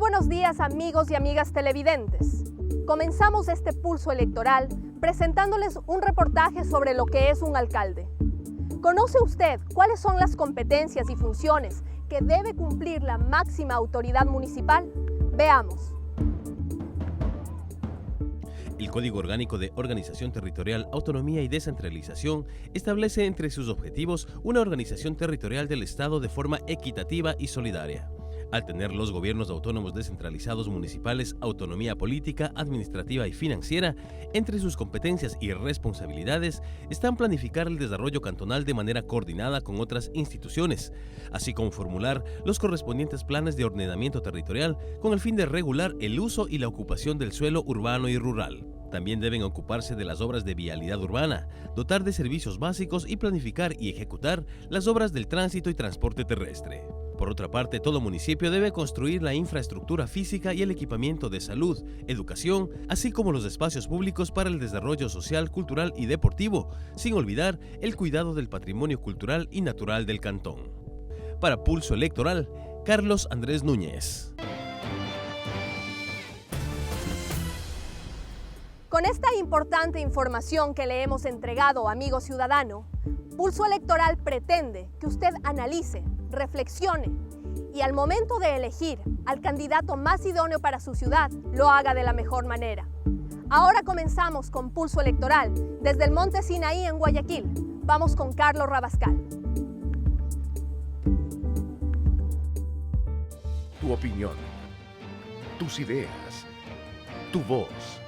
buenos días, amigos y amigas televidentes. Comenzamos este pulso electoral presentándoles un reportaje sobre lo que es un alcalde. ¿Conoce usted cuáles son las competencias y funciones que debe cumplir la máxima autoridad municipal? Veamos. El Código Orgánico de Organización Territorial, Autonomía y Descentralización establece entre sus objetivos una organización territorial del Estado de forma equitativa y solidaria. Al tener los gobiernos autónomos descentralizados municipales autonomía política, administrativa y financiera, entre sus competencias y responsabilidades están planificar el desarrollo cantonal de manera coordinada con otras instituciones, así como formular los correspondientes planes de ordenamiento territorial con el fin de regular el uso y la ocupación del suelo urbano y rural. También deben ocuparse de las obras de vialidad urbana, dotar de servicios básicos y planificar y ejecutar las obras del tránsito y transporte terrestre. Por otra parte, todo municipio debe construir la infraestructura física y el equipamiento de salud, educación, así como los espacios públicos para el desarrollo social, cultural y deportivo, sin olvidar el cuidado del patrimonio cultural y natural del cantón. Para Pulso Electoral, Carlos Andrés Núñez. Con esta importante información que le hemos entregado, amigo ciudadano, Pulso Electoral pretende que usted analice, reflexione y al momento de elegir al candidato más idóneo para su ciudad, lo haga de la mejor manera. Ahora comenzamos con Pulso Electoral desde el Monte Sinaí en Guayaquil. Vamos con Carlos Rabascal. Tu opinión, tus ideas, tu voz.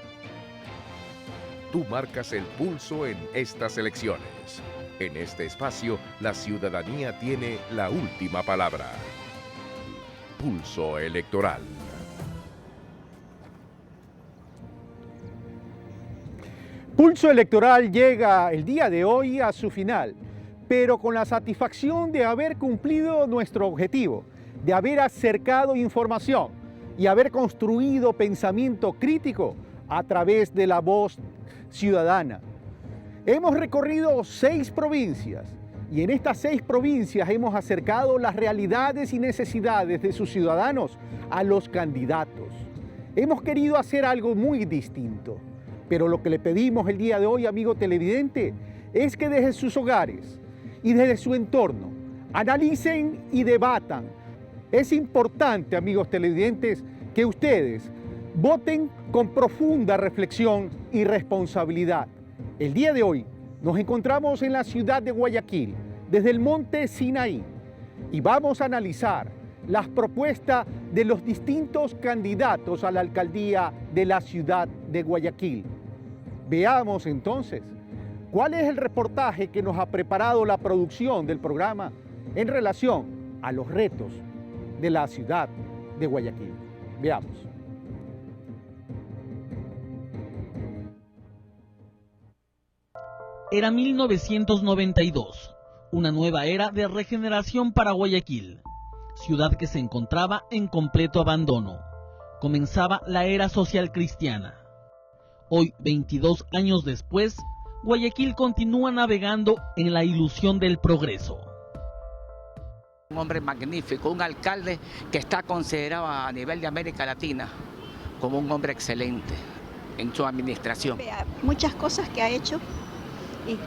Tú marcas el pulso en estas elecciones. En este espacio, la ciudadanía tiene la última palabra. Pulso Electoral. Pulso Electoral llega el día de hoy a su final, pero con la satisfacción de haber cumplido nuestro objetivo, de haber acercado información y haber construido pensamiento crítico a través de la voz ciudadana. Hemos recorrido 6 provincias y en estas 6 provincias hemos acercado las realidades y necesidades de sus ciudadanos a los candidatos. Hemos querido hacer algo muy distinto, pero lo que le pedimos el día de hoy, amigo televidente, es que desde sus hogares y desde su entorno analicen y debatan. Es importante, amigos televidentes, que ustedes voten con profunda reflexión y responsabilidad. El día de hoy nos encontramos en la ciudad de Guayaquil, desde el Monte Sinaí, y vamos a analizar las propuestas de los distintos candidatos a la alcaldía de la ciudad de Guayaquil. Veamos entonces cuál es el reportaje que nos ha preparado la producción del programa en relación a los retos de la ciudad de Guayaquil. Veamos. Era 1992, una nueva era de regeneración para Guayaquil, ciudad que se encontraba en completo abandono. Comenzaba la era social cristiana. Hoy, 22 años después, Guayaquil continúa navegando en la ilusión del progreso. Un hombre magnífico, un alcalde que está considerado a nivel de América Latina como un hombre excelente en su administración. Muchas cosas que ha hecho y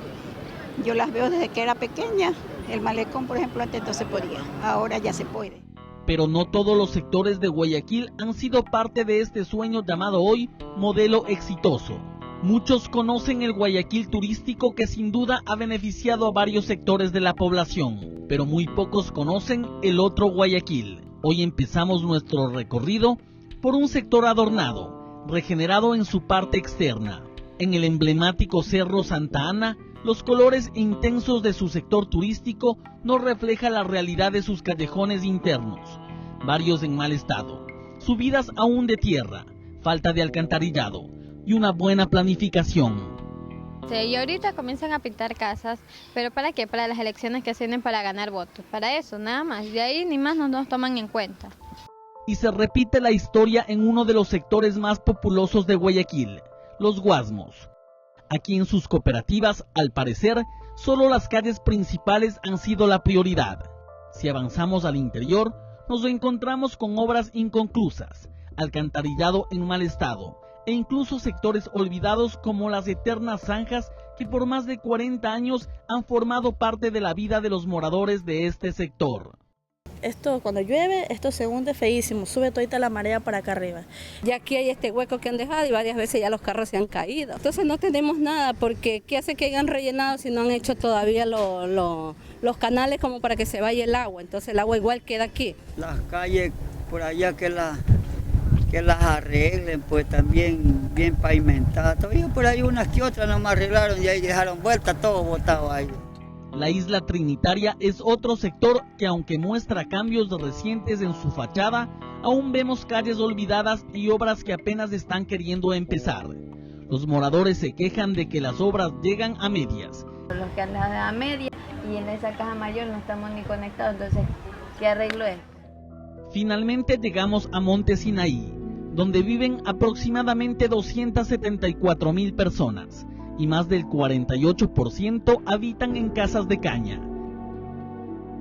yo las veo desde que era pequeña. El malecón, por ejemplo, antes no se podía, ahora ya se puede. Pero no todos los sectores de Guayaquil han sido parte de este sueño llamado hoy modelo exitoso. Muchos conocen el Guayaquil turístico que sin duda ha beneficiado a varios sectores de la población, pero muy pocos conocen el otro Guayaquil. Hoy empezamos nuestro recorrido por un sector adornado, regenerado en su parte externa. En el emblemático Cerro Santa Ana, los colores intensos de su sector turístico no reflejan la realidad de sus callejones internos, varios en mal estado, subidas aún de tierra, falta de alcantarillado y una buena planificación. Sí, y ahorita comienzan a pintar casas, pero ¿para qué? Para las elecciones que se vienen para ganar votos, para eso, nada más, de ahí ni más no nos toman en cuenta. Y se repite la historia en uno de los sectores más populosos de Guayaquil, los Guasmos. Aquí en sus cooperativas, al parecer, solo las calles principales han sido la prioridad. Si avanzamos al interior, nos encontramos con obras inconclusas, alcantarillado en mal estado e incluso sectores olvidados como las eternas zanjas que por más de 40 años han formado parte de la vida de los moradores de este sector. Esto cuando llueve, esto se hunde feísimo, sube todita la marea para acá arriba. Ya aquí hay este hueco que han dejado y varias veces ya los carros se han caído. Entonces no tenemos nada porque ¿qué hace que hayan rellenado si no han hecho todavía los canales como para que se vaya el agua? Entonces el agua igual queda aquí. Las calles por allá que las arreglen, pues también bien pavimentadas. Todavía por ahí unas que otras no me arreglaron y ahí dejaron vuelta todo botado ahí. La isla Trinitaria es otro sector que, aunque muestra cambios recientes en su fachada, aún vemos calles olvidadas y obras que apenas están queriendo empezar. Los moradores se quejan de que las obras llegan a medias. Los que andan a media y en esa caja mayor no estamos ni conectados, entonces, ¿qué arreglo es? Finalmente llegamos a Monte Sinaí, donde viven aproximadamente 274,000 personas. Y más del 48% habitan en casas de caña.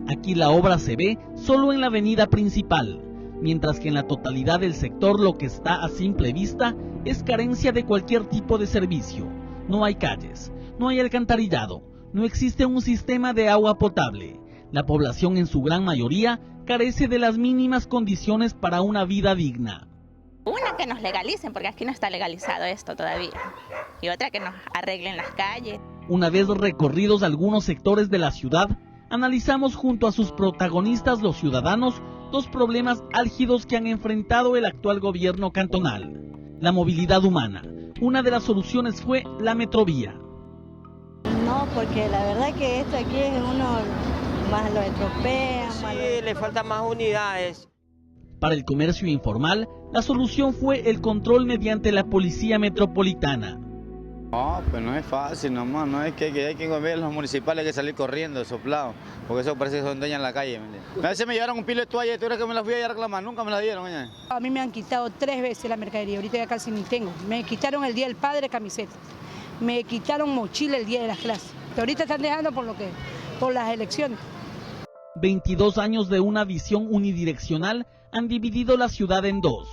Aquí la obra se ve solo en la avenida principal, mientras que en la totalidad del sector lo que está a simple vista es carencia de cualquier tipo de servicio. No hay calles, no hay alcantarillado, no existe un sistema de agua potable. La población en su gran mayoría carece de las mínimas condiciones para una vida digna. Una, que nos legalicen, porque aquí no está legalizado esto todavía. Y otra, que nos arreglen las calles. Una vez recorridos algunos sectores de la ciudad, analizamos junto a sus protagonistas, los ciudadanos, dos problemas álgidos que han enfrentado el actual gobierno cantonal. La movilidad humana. Una de las soluciones fue la metrovía. No, porque la verdad que esto aquí es uno más lo estropea. Sí, le faltan más unidades. Para el comercio informal, la solución fue el control mediante la policía metropolitana. No, pues no es fácil nomás, no es que hay que ver los municipales, hay que salir corriendo, soplado, porque eso parece que son dueñas en la calle. A veces me llevaron un pilo de toalla y tú crees que me las fui a reclamar, nunca me la dieron. A mí me han quitado 3 veces la mercadería, ahorita ya casi ni tengo. Me quitaron el día del padre camiseta, me quitaron mochila el día de las clases. Ahorita están dejando por las elecciones. 22 años de una visión unidireccional han dividido la ciudad en dos.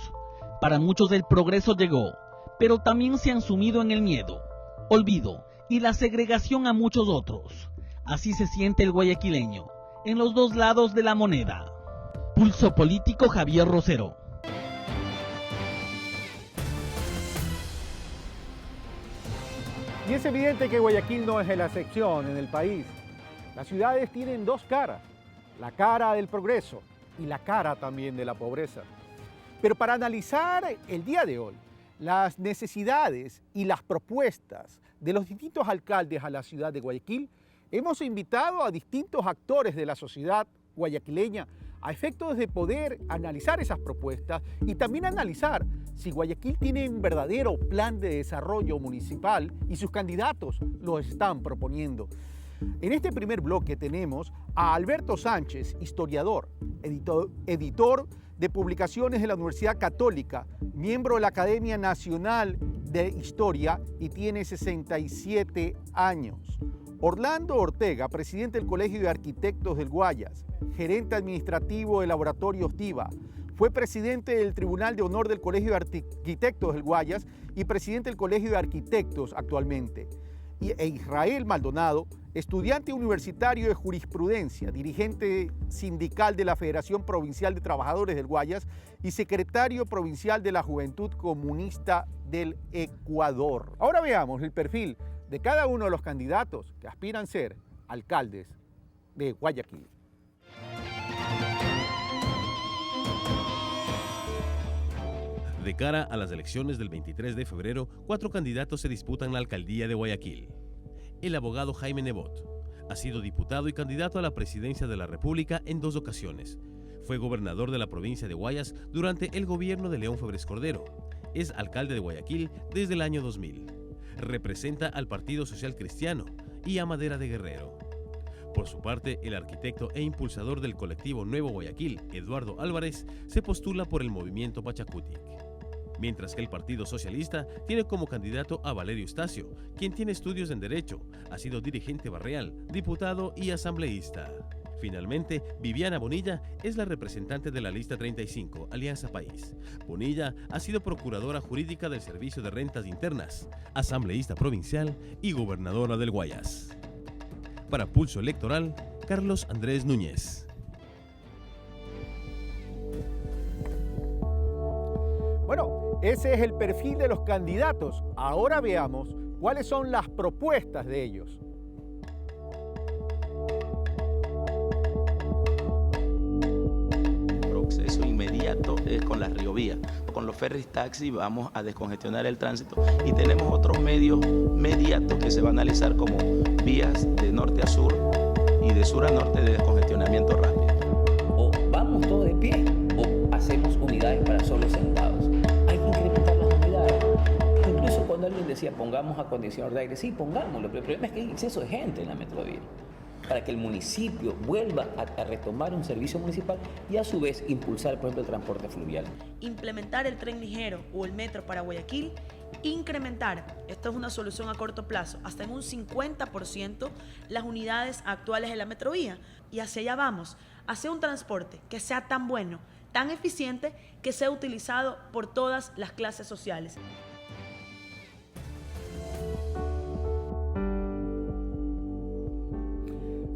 Para muchos el progreso llegó, pero también se han sumido en el miedo, olvido y la segregación a muchos otros. Así se siente el guayaquileño, en los dos lados de la moneda. Pulso Político, Javier Rosero. Y es evidente que Guayaquil no es la excepción en el país. Las ciudades tienen dos caras, la cara del progreso y la cara también de la pobreza. Pero para analizar el día de hoy las necesidades y las propuestas de los distintos alcaldes a la ciudad de Guayaquil, hemos invitado a distintos actores de la sociedad guayaquileña a efectos de poder analizar esas propuestas y también analizar si Guayaquil tiene un verdadero plan de desarrollo municipal y sus candidatos lo están proponiendo. En este primer bloque tenemos a Alberto Sánchez, historiador, editor de publicaciones de la Universidad Católica, miembro de la Academia Nacional de Historia y tiene 67 años. Orlando Ortega, presidente del Colegio de Arquitectos del Guayas, gerente administrativo del Laboratorio TIVA, fue presidente del Tribunal de Honor del Colegio de Arquitectos del Guayas y presidente del Colegio de Arquitectos actualmente. E Israel Maldonado, estudiante universitario de jurisprudencia, dirigente sindical de la Federación Provincial de Trabajadores del Guayas y secretario provincial de la Juventud Comunista del Ecuador. Ahora veamos el perfil de cada uno de los candidatos que aspiran a ser alcaldes de Guayaquil. De cara a las elecciones del 23 de febrero, 4 candidatos se disputan la alcaldía de Guayaquil. El abogado Jaime Nebot ha sido diputado y candidato a la presidencia de la República en 2 ocasiones. Fue gobernador de la provincia de Guayas durante el gobierno de León Febres Cordero. Es alcalde de Guayaquil desde el año 2000. Representa al Partido Social Cristiano y a Madera de Guerrero. Por su parte, el arquitecto e impulsador del colectivo Nuevo Guayaquil, Eduardo Álvarez, se postula por el movimiento Pachacutic. Mientras que el Partido Socialista tiene como candidato a Valerio Eustacio, quien tiene estudios en Derecho, ha sido dirigente barrial, diputado y asambleísta. Finalmente, Viviana Bonilla es la representante de la lista 35, Alianza País. Bonilla ha sido procuradora jurídica del Servicio de Rentas Internas, asambleísta provincial y gobernadora del Guayas. Para Pulso Electoral, Carlos Andrés Núñez. Bueno, ese es el perfil de los candidatos. Ahora veamos cuáles son las propuestas de ellos. Proceso inmediato con las Riovía. Con los ferries taxi vamos a descongestionar el tránsito y tenemos otros medios mediatos que se va a analizar como vías de norte a sur y de sur a norte de descongestionamiento rápido. O vamos todos de pie o hacemos unidades para solo sentados. Hay que incrementar las unidades. Incluso cuando alguien decía pongamos acondicionador de aire, sí, pongámoslo, pero el problema es que hay exceso de gente en la metrovía. Para que el municipio vuelva a retomar un servicio municipal y a su vez impulsar, por ejemplo, el transporte fluvial. Implementar el tren ligero o el metro para Guayaquil, incrementar, esto es una solución a corto plazo, hasta en un 50% las unidades actuales de la metrovía. Y hacia allá vamos, hacer un transporte que sea tan bueno, tan eficiente, que sea utilizado por todas las clases sociales.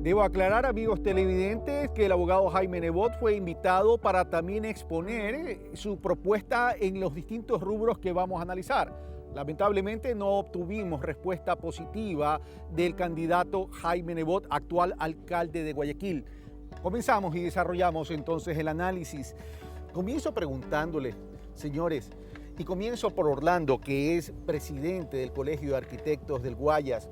Debo aclarar, amigos televidentes, que el abogado Jaime Nebot fue invitado para también exponer su propuesta en los distintos rubros que vamos a analizar. Lamentablemente no obtuvimos respuesta positiva del candidato Jaime Nebot, actual alcalde de Guayaquil. Comenzamos y desarrollamos entonces el análisis. Comienzo preguntándole, señores, y comienzo por Orlando, que es presidente del Colegio de Arquitectos del Guayas.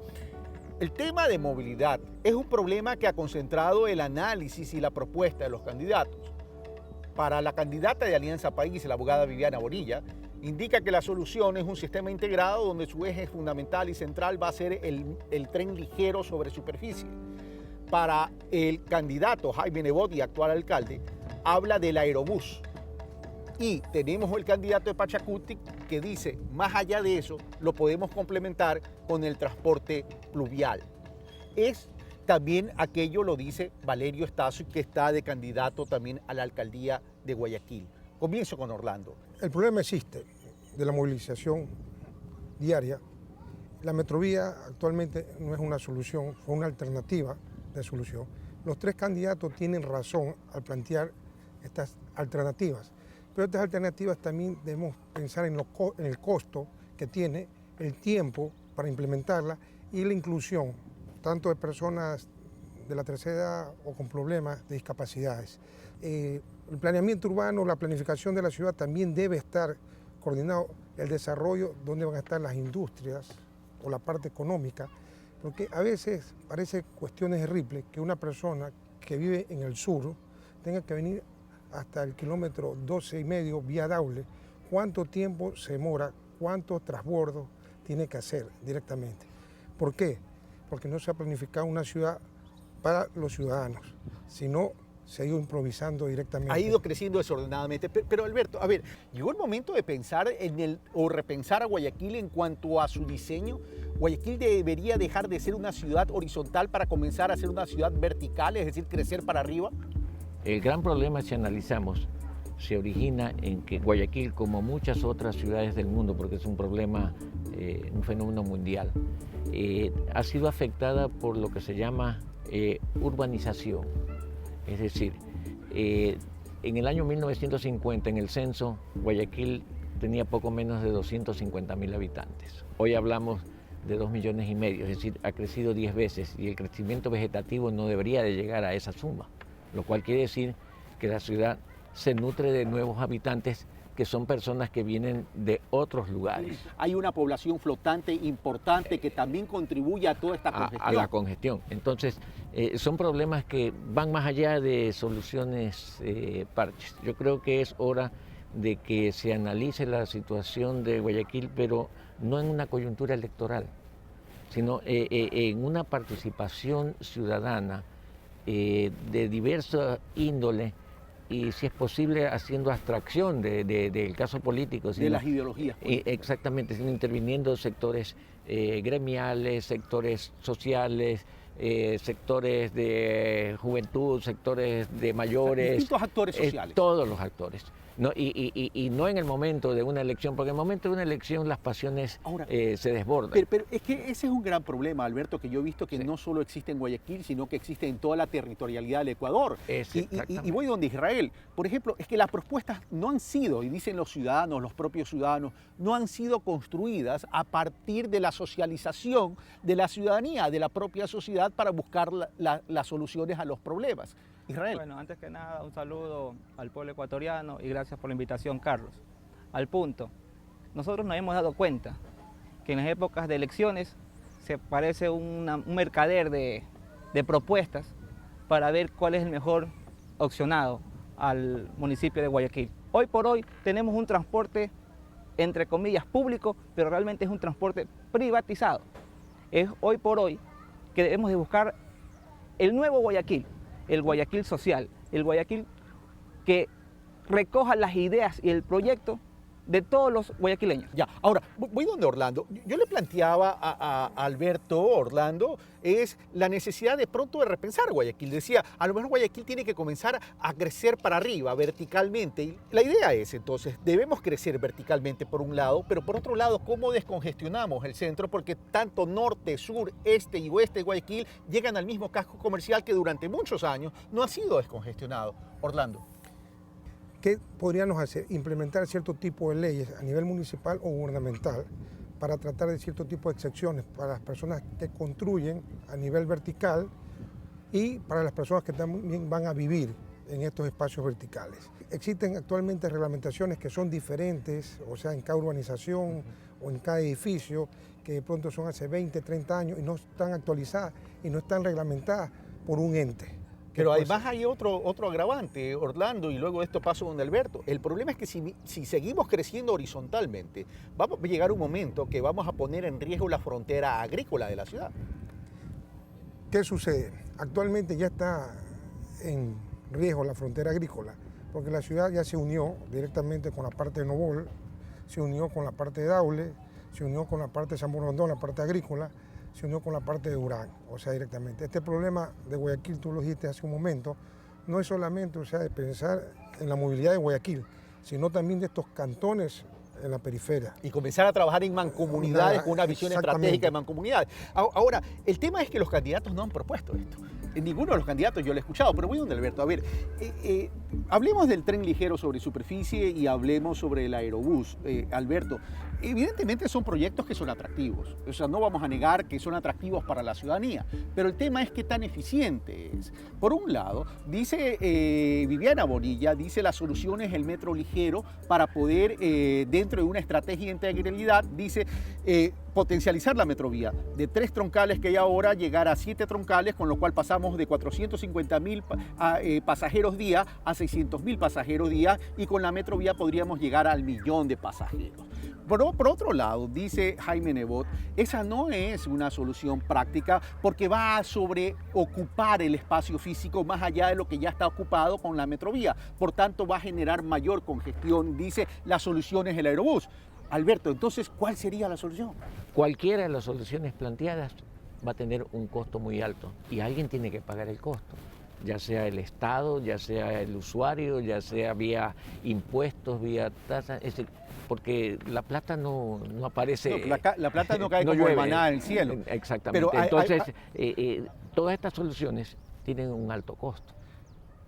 El tema de movilidad es un problema que ha concentrado el análisis y la propuesta de los candidatos. Para la candidata de Alianza País, la abogada Viviana Bonilla, indica que la solución es un sistema integrado donde su eje fundamental y central va a ser el tren ligero sobre superficie. Para el candidato Jaime Nebot y actual alcalde, habla del aerobús. Y tenemos el candidato de Pachacuti que dice, más allá de eso, lo podemos complementar con el transporte pluvial. Es también aquello, lo dice Valerio Estacio, que está de candidato también a la alcaldía de Guayaquil. Comienzo con Orlando. El problema existe de la movilización diaria. La metrovía actualmente no es una solución, fue una alternativa de solución. Los tres candidatos tienen razón al plantear estas alternativas. Pero estas alternativas también debemos pensar en el costo que tiene, el tiempo para implementarla y la inclusión, tanto de personas de la tercera edad o con problemas de discapacidades. El planeamiento urbano, la planificación de la ciudad también debe estar coordinado, el desarrollo, donde van a estar las industrias o la parte económica, porque a veces parece cuestiones de Ripley que una persona que vive en el sur tenga que venir hasta el kilómetro 12,5 vía Daule, cuánto tiempo se demora, cuántos transbordos tiene que hacer directamente. ¿Por qué? Porque no se ha planificado una ciudad para los ciudadanos, sino se ha ido improvisando directamente. Ha ido creciendo desordenadamente. Pero Alberto, a ver, llegó el momento de pensar o repensar a Guayaquil en cuanto a su diseño. Guayaquil debería dejar de ser una ciudad horizontal para comenzar a ser una ciudad vertical, es decir, crecer para arriba. El gran problema, si analizamos, se origina en que Guayaquil, como muchas otras ciudades del mundo, porque es un problema, un fenómeno mundial, ha sido afectada por lo que se llama urbanización. Es decir, en el año 1950, en el censo, Guayaquil tenía poco menos de 250.000 habitantes. Hoy hablamos de 2,5 millones, es decir, ha crecido 10 veces y el crecimiento vegetativo no debería de llegar a esa suma, lo cual quiere decir que la ciudad se nutre de nuevos habitantes que son personas que vienen de otros lugares. Hay una población flotante importante que también contribuye a toda esta congestión. A la congestión. Entonces, son problemas que van más allá de soluciones parches. Yo creo que es hora de que se analice la situación de Guayaquil, pero no en una coyuntura electoral, sino en una participación ciudadana de diversa índole y, si es posible, haciendo abstracción del caso político. De las ideologías políticas. Exactamente, sino interviniendo sectores gremiales, sectores sociales, sectores de juventud, sectores de mayores. Distintos actores sociales. Todos los actores. No, y no en el momento de una elección, porque en el momento de una elección las pasiones se desbordan. Pero es que ese es un gran problema, Alberto, que yo he visto que no solo existe en Guayaquil, sino que existe en toda la territorialidad del Ecuador. Y voy donde Israel. Por ejemplo, es que las propuestas no han sido, y dicen los ciudadanos, los propios ciudadanos, no han sido construidas a partir de la socialización de la ciudadanía, de la propia sociedad, para buscar las soluciones a los problemas. Israel. Bueno, antes que nada, un saludo al pueblo ecuatoriano y gracias por la invitación, Carlos. Al punto, nosotros nos hemos dado cuenta que en las épocas de elecciones se parece un mercader de propuestas para ver cuál es el mejor opcionado al municipio de Guayaquil. Hoy por hoy tenemos un transporte, entre comillas, público, pero realmente es un transporte privatizado. Es hoy por hoy que debemos de buscar el nuevo Guayaquil, el Guayaquil social, el Guayaquil que recoja las ideas y el proyecto de todos los guayaquileños. Ya, ahora, voy donde Orlando. Yo le planteaba a Alberto, Orlando, es la necesidad de pronto de repensar Guayaquil. Decía, a lo mejor Guayaquil tiene que comenzar a crecer para arriba, verticalmente. Y la idea es, entonces, debemos crecer verticalmente por un lado, pero por otro lado, ¿cómo descongestionamos el centro? Porque tanto norte, sur, este y oeste de Guayaquil llegan al mismo casco comercial que durante muchos años no ha sido descongestionado. Orlando. ¿Qué podríamos hacer? Implementar cierto tipo de leyes a nivel municipal o gubernamental para tratar de cierto tipo de excepciones para las personas que construyen a nivel vertical y para las personas que también van a vivir en estos espacios verticales. Existen actualmente reglamentaciones que son diferentes, o sea, en cada urbanización o en cada edificio, que de pronto son hace 20, 30 años y no están actualizadas y no están reglamentadas por un ente. Pero además hay otro agravante, Orlando, y luego esto paso donde Alberto. El problema es que si seguimos creciendo horizontalmente, va a llegar un momento que vamos a poner en riesgo la frontera agrícola de la ciudad. ¿Qué sucede? Actualmente ya está en riesgo la frontera agrícola, porque la ciudad ya se unió directamente con la parte de Novol, se unió con la parte de Daule, se unió con la parte de San Borondón, la parte agrícola, se unió con la parte de Durán, o sea, directamente. Este problema de Guayaquil, tú lo dijiste hace un momento, no es solamente, o sea, de pensar en la movilidad de Guayaquil, sino también de estos cantones en la periferia. Y comenzar a trabajar en mancomunidades con una visión estratégica de mancomunidades. Ahora, el tema es que los candidatos no han propuesto esto. Ninguno de los candidatos yo lo he escuchado, pero voy donde Alberto. A ver, hablemos del tren ligero sobre superficie y hablemos sobre el aerobús. Alberto, evidentemente son proyectos que son atractivos. O sea, no vamos a negar que son atractivos para la ciudadanía, pero el tema es qué tan eficiente es. Por un lado, dice Viviana Bonilla, dice la solución es el metro ligero para poder, dentro de una estrategia de integralidad, dice potencializar la metrovía. De 3 troncales que hay ahora, llegar a 7 troncales, con lo cual pasamos de 450,000 pasajeros día a 600,000 pasajeros día, y con la metrovía podríamos llegar al 1.000.000 de pasajeros. Por otro lado, dice Jaime Nebot, esa no es una solución práctica porque va a sobreocupar el espacio físico más allá de lo que ya está ocupado con la metrovía. Por tanto, va a generar mayor congestión. Dice, la solución es el aerobús. Alberto, entonces, ¿cuál sería la solución? Cualquiera de las soluciones planteadas va a tener un costo muy alto y alguien tiene que pagar el costo, ya sea el Estado, ya sea el usuario, ya sea vía impuestos, vía tasas, es decir, porque la plata no aparece. No, la plata no cae no como llueve, maná en el cielo. Exactamente. Pero entonces, todas estas soluciones tienen un alto costo.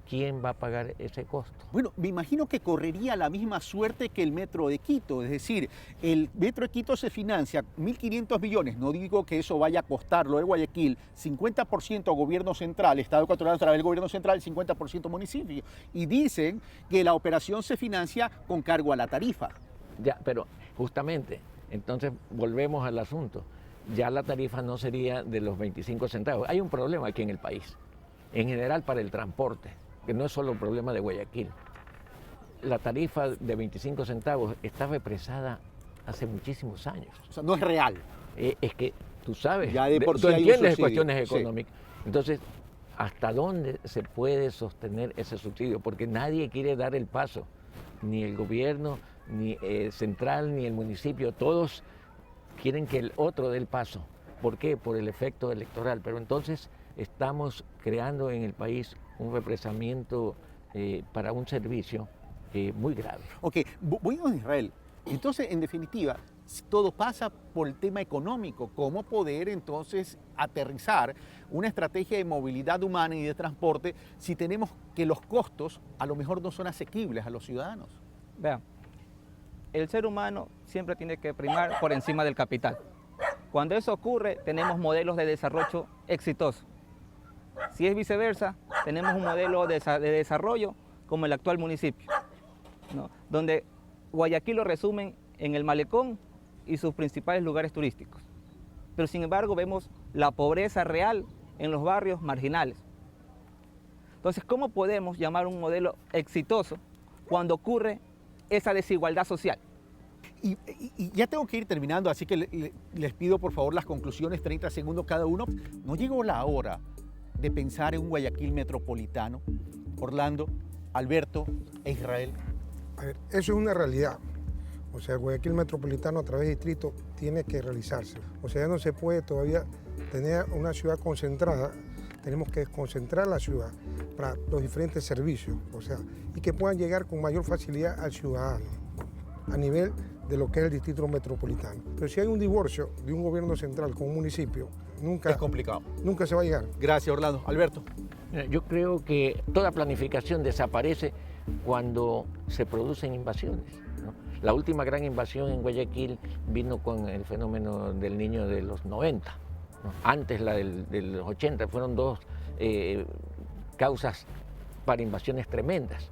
¿Quién va a pagar ese costo? Bueno, me imagino que correría la misma suerte que el Metro de Quito, es decir, el Metro de Quito se financia 1.500 millones, no digo que eso vaya a costarlo de Guayaquil, 50% gobierno central, Estado ecuatoriano a través del gobierno central, 50% municipio, y dicen que la operación se financia con cargo a la tarifa. Ya, pero justamente, entonces volvemos al asunto, ya la tarifa no sería de los 25 centavos, hay un problema aquí en el país, en general para el transporte, que no es solo un problema de Guayaquil. La tarifa de 25 centavos está represada hace muchísimos años. O sea, no es real. Es que tú sabes, ya de por sí tú entiendes de cuestiones económicas. Sí. Entonces, ¿hasta dónde se puede sostener ese subsidio? Porque nadie quiere dar el paso, ni el gobierno, ni central, ni el municipio. Todos quieren que el otro dé el paso. ¿Por qué? Por el efecto electoral. Pero entonces estamos creando en el país un represamiento para un servicio muy grave. Ok, voy con Israel. Entonces, en definitiva, todo pasa por el tema económico, cómo poder entonces aterrizar una estrategia de movilidad humana y de transporte si tenemos que los costos a lo mejor no son asequibles a los ciudadanos. Vean, el ser humano siempre tiene que primar por encima del capital. Cuando eso ocurre, tenemos modelos de desarrollo exitosos. Si es viceversa, tenemos un modelo de desarrollo como el actual municipio, ¿no? Donde Guayaquil lo resumen en el malecón y sus principales lugares turísticos. Pero sin embargo vemos la pobreza real en los barrios marginales. Entonces, ¿cómo podemos llamar un modelo exitoso cuando ocurre esa desigualdad social? Y ya tengo que ir terminando, así que les pido por favor las conclusiones, 30 segundos cada uno. ¿No llegó la hora de pensar en un Guayaquil metropolitano? Orlando, Alberto e Israel. A ver, eso es una realidad. O sea, el Guayaquil metropolitano a través de distrito tiene que realizarse. O sea, ya no se puede todavía tener una ciudad concentrada. Tenemos que desconcentrar la ciudad para los diferentes servicios, o sea, y que puedan llegar con mayor facilidad al ciudadano a nivel de lo que es el distrito metropolitano. Pero si hay un divorcio de un gobierno central con un municipio, nunca... Es complicado. Nunca se va a llegar. Gracias, Orlando. Alberto. Yo creo que toda planificación desaparece cuando se producen invasiones, ¿no? La última gran invasión en Guayaquil vino con el fenómeno del Niño de los 90, ¿no? Antes la de los 80, fueron dos causas para invasiones tremendas.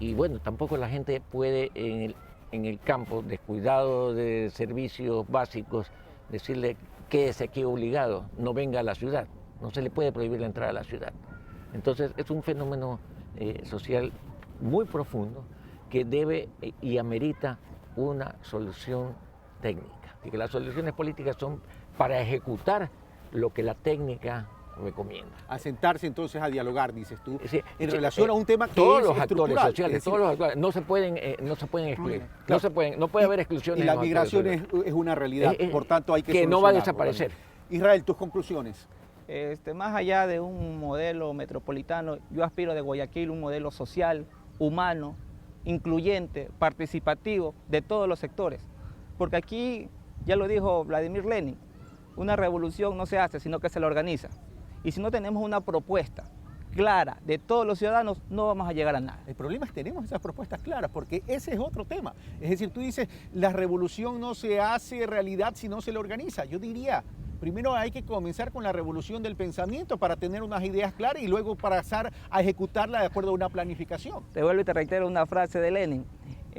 Y bueno, tampoco la gente puede en el campo, descuidado de servicios básicos, decirle quédese aquí obligado, no venga a la ciudad. No se le puede prohibir la entrada a la ciudad. Entonces es un fenómeno social muy profundo que debe y amerita una solución técnica. Y que las soluciones políticas son para ejecutar lo que la técnica recomienda. A sentarse entonces a dialogar, dices tú, sí, en relación a un tema que todos es los actores sociales, es decir, todos los actores no se pueden excluir, claro. no puede haber exclusiones. Y la migración es una realidad, por tanto hay que no va a desaparecer. Israel, tus conclusiones. Más allá de un modelo metropolitano, yo aspiro de Guayaquil un modelo social, humano, incluyente, participativo de todos los sectores. Porque aquí, ya lo dijo Vladimir Lenin, una revolución no se hace, sino que se la organiza. Y si no tenemos una propuesta clara de todos los ciudadanos, no vamos a llegar a nada. El problema es que tenemos esas propuestas claras, porque ese es otro tema. Es decir, tú dices, la revolución no se hace realidad si no se la organiza. Yo diría, primero hay que comenzar con la revolución del pensamiento para tener unas ideas claras y luego pasar a ejecutarla de acuerdo a una planificación. Te vuelvo y te reitero una frase de Lenin,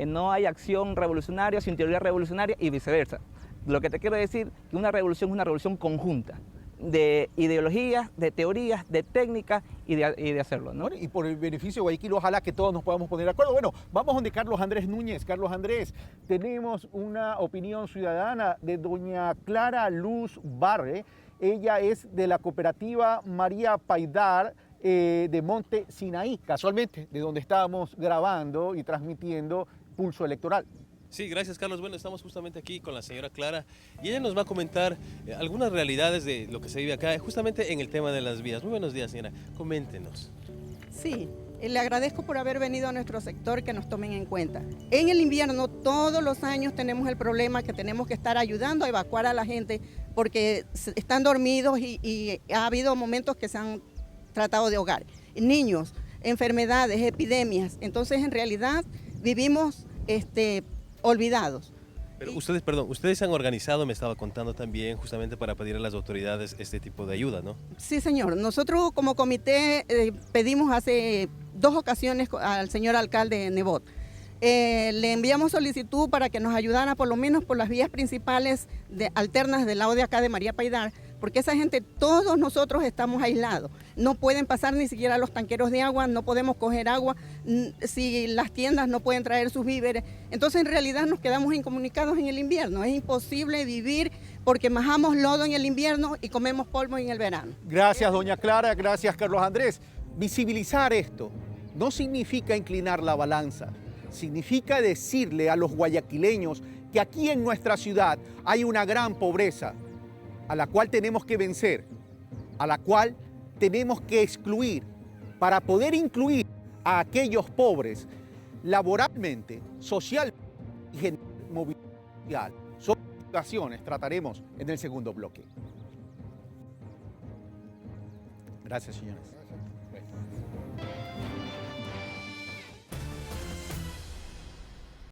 no hay acción revolucionaria sin teoría revolucionaria y viceversa. Lo que te quiero decir es que una revolución es una revolución conjunta de ideologías, de teorías, de técnicas y de hacerlo, ¿no? Bueno, y por el beneficio de Guayaquil, ojalá que todos nos podamos poner de acuerdo. Bueno, vamos donde Carlos Andrés Núñez. Carlos Andrés, tenemos una opinión ciudadana de doña Clara Luz Barre. Ella es de la cooperativa María Paidar de Monte Sinaí, casualmente, de donde estábamos grabando y transmitiendo Pulso Electoral. Sí, gracias Carlos. Bueno, estamos justamente aquí con la señora Clara y ella nos va a comentar algunas realidades de lo que se vive acá, justamente en el tema de las vías. Muy buenos días, señora. Coméntenos. Sí, le agradezco por haber venido a nuestro sector, que nos tomen en cuenta. En el invierno, todos los años tenemos el problema que tenemos que estar ayudando a evacuar a la gente porque están dormidos y ha habido momentos que se han tratado de ahogar. Niños, enfermedades, epidemias. Entonces, en realidad, vivimos olvidados. Pero ustedes, perdón, ustedes se han organizado, me estaba contando también, justamente para pedir a las autoridades este tipo de ayuda, ¿no? Sí, señor. Nosotros como comité pedimos hace 2 ocasiones al señor alcalde Nebot. Le enviamos solicitud para que nos ayudara por lo menos por las vías principales alternas del lado de acá de María Paidar, porque esa gente, todos nosotros estamos aislados. No pueden pasar ni siquiera los tanqueros de agua, no podemos coger agua, si las tiendas no pueden traer sus víveres. Entonces, en realidad nos quedamos incomunicados en el invierno. Es imposible vivir porque majamos lodo en el invierno y comemos polvo en el verano. Gracias, doña Clara. Gracias, Carlos Andrés. Visibilizar esto no significa inclinar la balanza. Significa decirle a los guayaquileños que aquí en nuestra ciudad hay una gran pobreza a la cual tenemos que vencer, a la cual tenemos que excluir para poder incluir a aquellos pobres laboralmente, social y movilidad. Son situaciones trataremos en el segundo bloque. Gracias, señores.